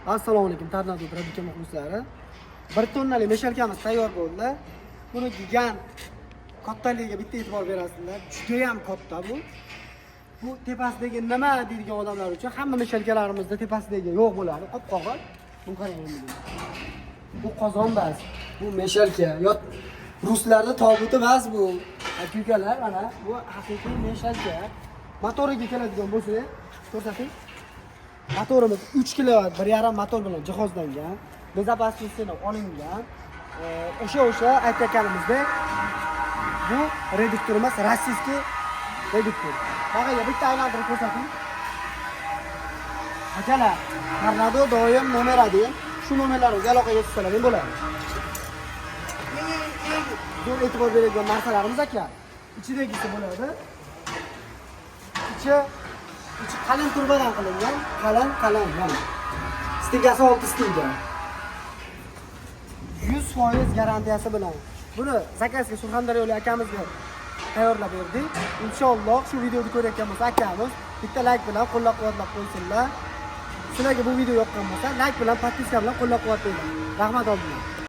Assalomu alaykum, Tornado Tradika muxlislari. 1 tonnali meshalkamiz tayyor bo'ldi. Buni gigant kattaligiga bitta e'tibor berasizlar. Juda ham katta bu. Bu tepasidagi nima deydigan odamlar uchun hamma meshalkalarimizda tepasidagi yo'q bo'ladi, qop-qog'al. Bu qarang. Bu qozon bas. Bu meshalka. Yo ruslarda tobuti bas bu. Akukalar mana bu haqiqiy meshalka. Motoriga keladigan bo'lsa, ko'rsating. Motorimiz 3 kilovatt 1.5 motor bilan jihozlangan. Bezopasностьdan olingan. O'sha aytganimizdek bu reduktor emas, rossiyskiy reduktor. Bag'aga bitta aylantirib ko'rsating. Akalar, Tornado doim nomer 1. Shu nomerlarga aloqaga chiqsalaring bo'ladi. Zo'r e'tibor beradigan narsalarimiz aka. Ichidagisi bo'ladi. Ichi qalin turbadan qilingan, qalin mana. Stigasi 6 stiga. 100% garantiyasi bilan. Buni zakazga Surxondaryolik akamizga tayyorlab berdik. Inshaalloh shu videoni ko'rayotgan bo'lsa akamiz bitta like bilan qo'llab-quvvatlab qo'ysinlar. Sizlarga bu video yoqqan bo'lsa like bilan, podpiska bilan qo'llab-quvvatlayman. Rahmat olinglar.